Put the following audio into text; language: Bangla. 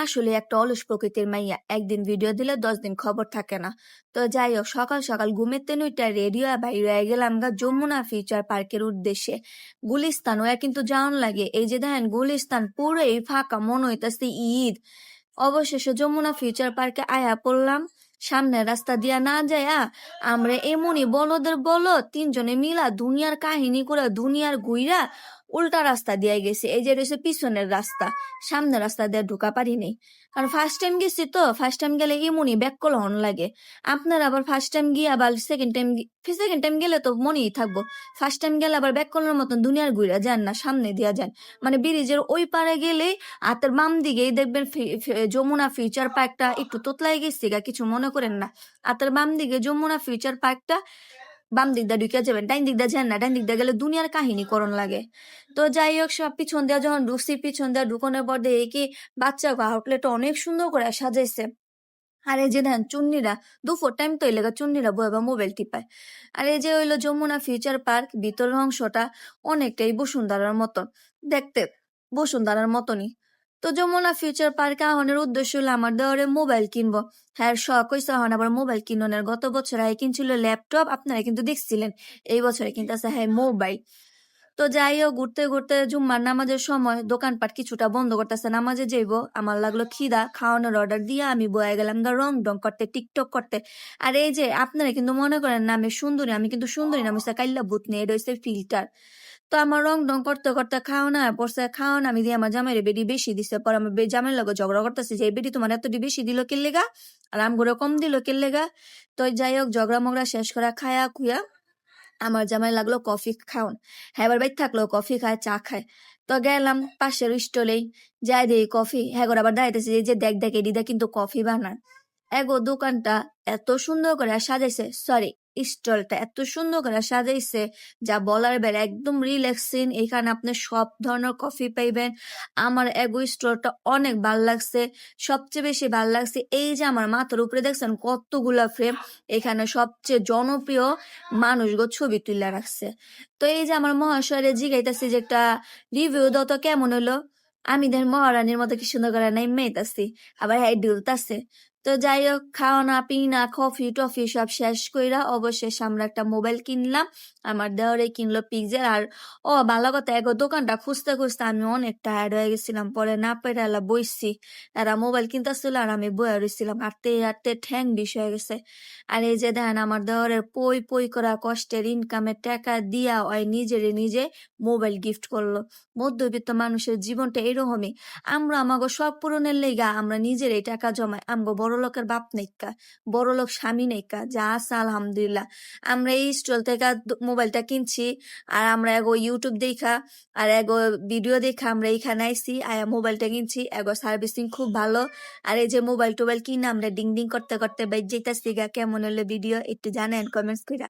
আসলে একটা অলস প্রকৃতির মাইয়া। একদিন ভিডিও দিলে 10 দিন খবর থাকে না। তো যাই হোক, সকাল সকাল ঘুমের তেন উইঠা রেডিও বাইর হয়ে গেলাম গা যমুনা ফিউচার পার্কের উদ্দেশ্যে। গুলিস্তান ওয়া কিন্তু যাওন লাগে। এই যে দেখেন গুলিস্তান পুরোই ফাঁকা, মনে হইতাছে ঈদ। অবশেষে যমুনা ফিউচার পার্কে আয়া পড়লাম। সামনের রাস্তা দিয়া না যায়া আমরা এমনই বলদের বলদ তিনজনে মিলা দুনিয়ার কাহিনী করে দুনিয়ার ঘুইরা উল্টা রাস্তা দিয়ে গেছি। এই যে রয়েছে পিছনের রাস্তা, সামনের রাস্তা দিয়ে ঢুকা পারি নাই। কারণ ফার্স্ট টাইম গেছি তো, ফার্স্ট টাইম গেলে এমনই ব্যাক কল হন লাগে। আপনার আবার ফার্স্ট টাইম গিয়ে আবার সেকেন্ড টাইম গেলে তো মনেই থাকবো। ফার্স্ট টাইম গেলে আবার ব্যাক কলের মতন দুনিয়ার ঘুরে যান না, সামনে দিয়া যান। মানে ব্রিজের ওই পারে গেলে হাতের বাম দিকেই দেখবেন যমুনা ফিউচার পার্কটা। একটু তোতলাই গেছি গা, কিছু মনে করেন না। হাতের বাম দিকে যমুনা ফিউচার পার্কটা, বাম দিক দিয়ে ঢুকে যাবেন। ডাইন দিক দিয়ে যান না, ডাইন দিক দিয়ে গেলে দুনিয়ার কাহিনী করণ লাগে। তো যাই হোক, সব পিছন দিয়ে যখন ঢুকছি, পিছন দিয়ে ঢুকানোর পর দেখি কি বাচ্চা আউটলেট অনেক সুন্দর করে সাজাইছে। আর এই যে দেন চুন্নিরা, দুপুর টাইম তো এলাকা চুন্নিরা বই বা মোবাইল টিপায়। আর এই যে হইলো যমুনা ফিউচার পার্ক ভিতরের অংশটা অনেকটাই বসুন্ধরার মতন দেখতে, বসুন্ধরার মতনই। তো যমুনা ফিউচার পার্কে আহনের উদ্দেশ্য হলো আমার দেওয়ারে মোবাইল কিনবো। হ্যাঁ, শখ হয়েছে এখন আবার মোবাইল কিননের। গত বছর হ্যাঁ কিনছিল ল্যাপটপ, আপনারা কিন্তু দেখছিলেন। এই বছরে কিনতেছে হ্যাঁ মোবাইল। তো যাই হোক, ঘুরতে ঘুরতে জুম্মার নামাজের সময় দোকানপাট কিছুটা বন্ধ করতেছে, নামাজে যাইবো। আমার লাগলো খিদা, খাওয়ানোর অর্ডার দিয়ে আমি বয়ে গেলাম গা রং ডং করতে, টিকটক করতে। আর এই যে আপনারা কিন্তু মনে করেন না আমি সুন্দরী, আমি কিন্তু সুন্দরী না, আমি কাইল্লা ভূত নেই, এটা হচ্ছে ফিল্টার। তো আমার রং ডং করতে করতে খাওয়ানো পড়ছে, খাওয়ানো আমি দিয়ে আমার জামাইরে বেডি বেশি দিছে। পর আমার জামাইয়ের লগে ঝগড়া করতেছে যে এই বেডি তোমার এত বেশি দিল কে লেগা, আর আমগুলো কম দিল কে লেগা। তো যাই হোক, ঝগড়া মগড়া শেষ করা খায়া খুয়া আমার জামাই লাগলো কফি খাওন। হ্যাঁ, এবার বাইর থাকলো কফি খায়, চা খায়। তো গেলাম পাশের স্টলেই, যাই দেই কফি। হ্যাঁ, আবার দাঁড়াইতেছে যে দেখ দেখ এদিদা কিন্তু কফি বানান। এগো দোকানটা এত সুন্দর করে সাজাইছে, সরি স্টলটা এত সুন্দর করে সাজাইছে যা বলার বেড়ে, একদম রিল্যাক্সিং। এখানে আপনি সব ধরনের কফি পাইবেন। আমার এগো স্টলটা অনেক ভাল লাগছে। সবচেয়ে বেশি ভাল লাগছে এই যে আমার মাথার উপরে দেখছেন কতগুলা ফ্রেম, এখানে সবচেয়ে জনপ্রিয় মানুষগো ছবি তুলে রাখছে। তো এই যে আমার মহাশয়ের জিগাইতেছি যে একটা রিভিউ দাও তো কেমন হলো। আমি দেন মহারানীর মতো কি সুন্দর করে নাই মেয়েতাছি, আবার হ্যাঁ ডিলতাছে। তো যাই হোক, খাওয়ানা পিনা কফি টফি সব শেষ কইরা অবশেষে আমরা একটা মোবাইল কিনলাম। আমার দেওয়ারে কিনলো পিকজেল। আর ভালো কথা, এগো দোকানটা খুঁজতে খুঁজতে আমি অনেক টায়ার্ড হয়ে গেছিলাম। পরে না পেরে এলা বইছি, এরা মোবাইল কিনতেছিল আর আমি বয়ে রইছিলাম। হাঁটতে হাঁটতে ঠ্যাং বিষ হয়ে গেছে। আর এই যে দেখেন আমার দেওয়ারের পই পই করা কষ্টের ইনকামের টাকা দিয়া ওই নিজে মোবাইল গিফট করলো। মধ্যবিত্ত মানুষের জীবনটা এরকমই। আমরা আমাগো শখ পূরণের লেগা আমরা নিজের এই টাকা জমাই, আমগো বড় লোকের বাপ নেইকা, বড় লোক স্বামী নেইকা, যা আছে আলহামদুলিল্লাহ। আমরা এই স্টল থেকে মোবাইলটা কিনছি। আর আমরা এগো ইউটিউব দেখা আর এগো ভিডিও দেখা আমরা এখানে আইছি, আয়া মোবাইলটা কিনছি। এগো সার্ভিসিং খুব ভালো। আর এই যে মোবাইল টোবাইল কিনা আমরা ডিং ডিং করতে করতে বাইর যেতেছি গা। কেমন হলো ভিডিও একটু জানেন কমেন্টস কইরা।